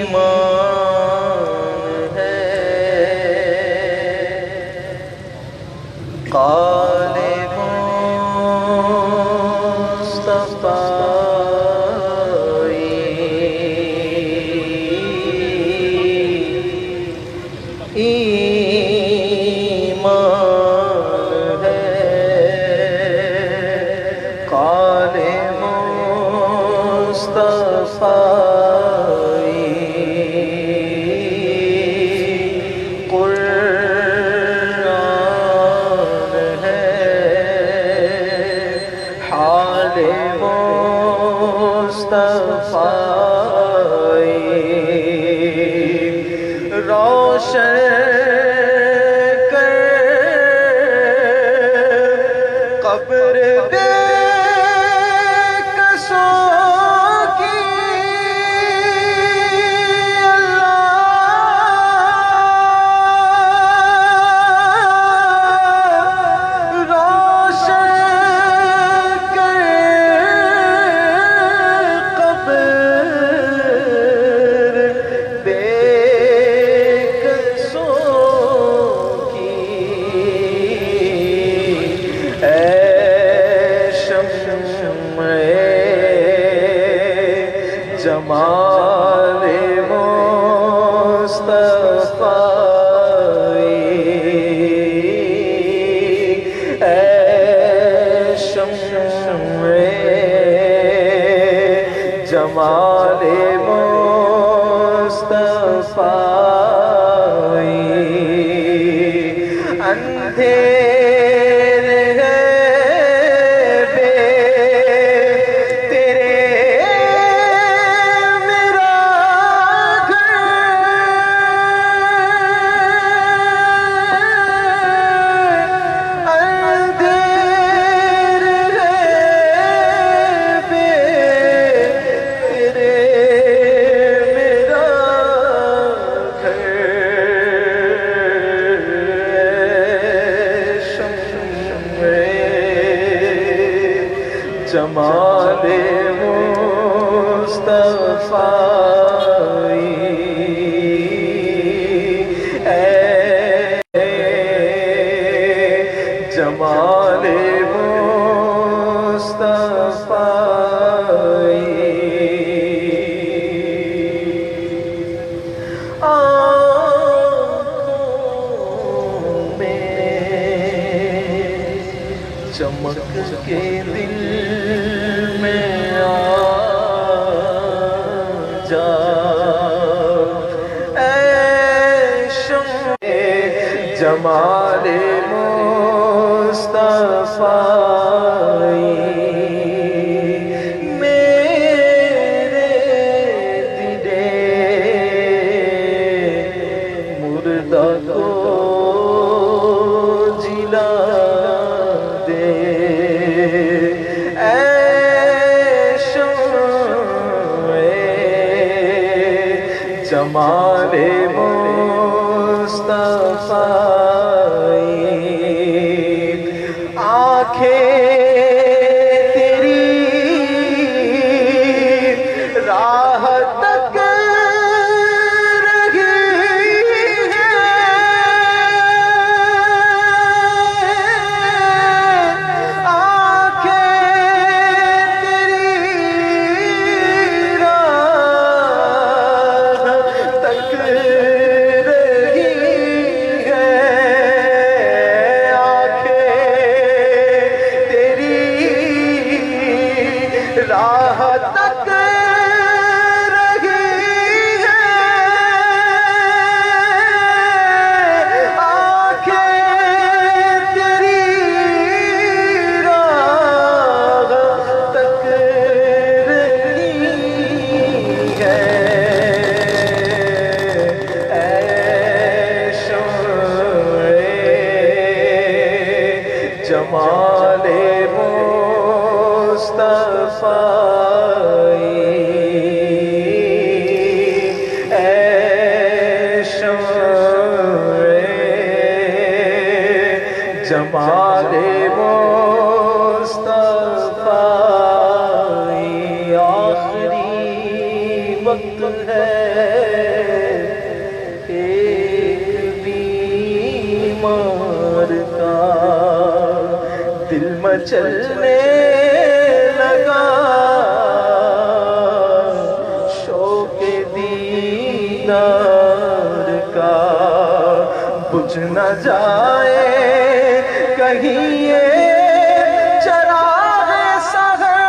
ایمان ہے قال مصطفی ایمان ہے قال مصطفی قرآن ہے حال مصطفی روشن کر قبر بے کسوں کی اللہ روشن کر قبر بے جمال مصطفی اے شمع جمال مصطفی اندھیر ہے بے تیرے جمال مصطفی اے جمال مصطفی آنکھوں میں چمک کے دل میں آ جا اے شمع جمال مصطفی میرے دل مردہ کو جلا دے جمال مصطفی آنکھیں تیری راہ تک رہی ہے آنکھیں تیری راہ تک راہ تک رہی ہے آنکھیں تیری راہ تک رہی ہے اے شمع جمال مصطفی اے شمع جمال مصطفی آخری وقت ہے ایک بیمار کا دل مچلنے لگا، شوق دیدار کا بجھ نہ جائے کہیں یہ چراغ سحر،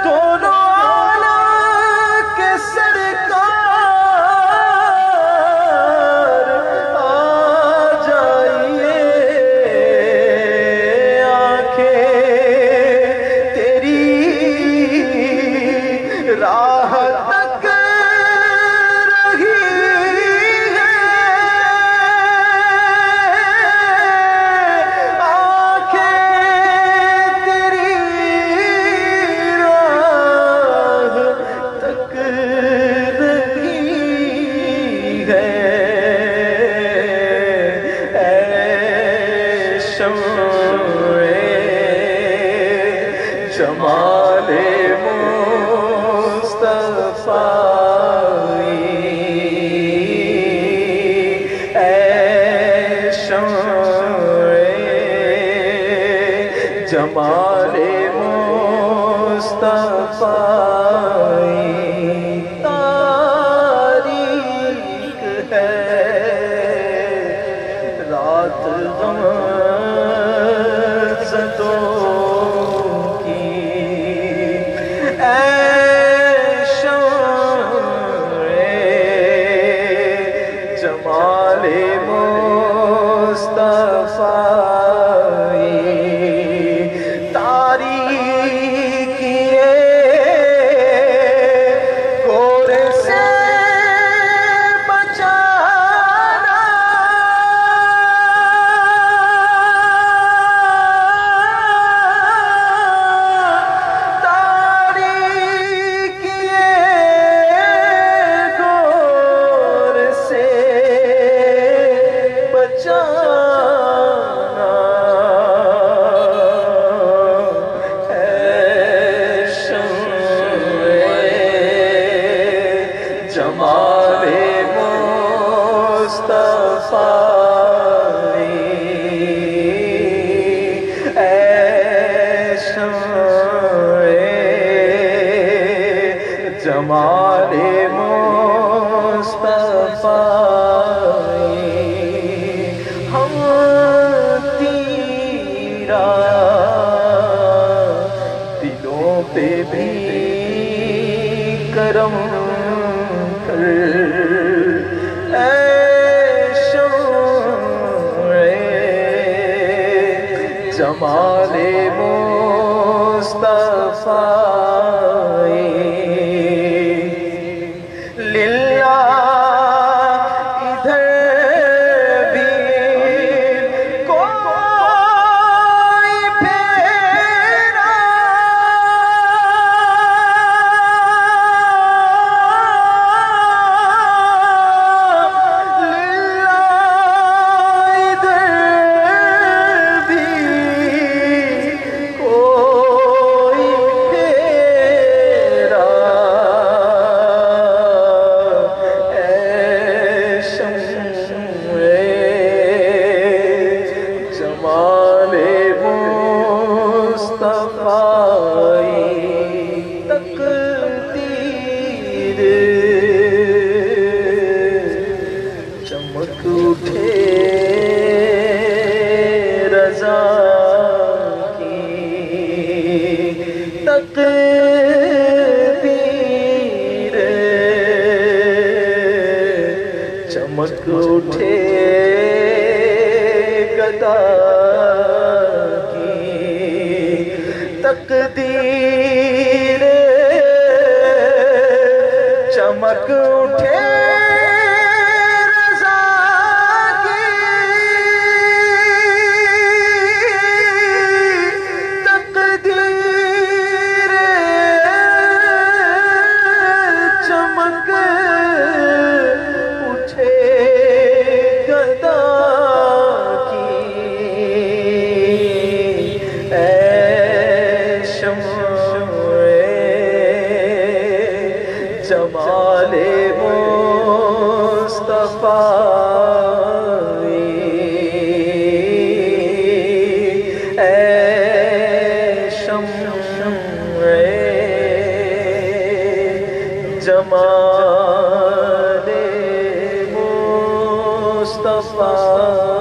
دونوں عالم کے سرکار آ جائیے، آنکھیں تیری راہ تک رہی ہے، جمال مصطفی، اے شمع جمال مصطفی، تاریک ہے رات غم زدوں کی، اے شمع جمال مصطفی، تاریکی گور سے بچانا، تاریکی گور سے بچانا، اے شمع جمال مصطفی، اے شمع جمال مصطفی، ہم تیرا دلوں پہ بھی کرم کر، اے شمع جمال مصطفی، للہ ادھر بھی کوئی پھیرا، للہ ادھر بھی کوئی پھیرا، اے شمع جمال مصطفی، تقدیر چمک اٹھے رضا کی، تقدیر چمک اٹھے گدا کی، تقدیر چمک اٹھے رضا کی، تقدیر چمک اٹھے گدا کی، اے شمع جمال مصطفیٰ اے شمع جمال مصطفیٰ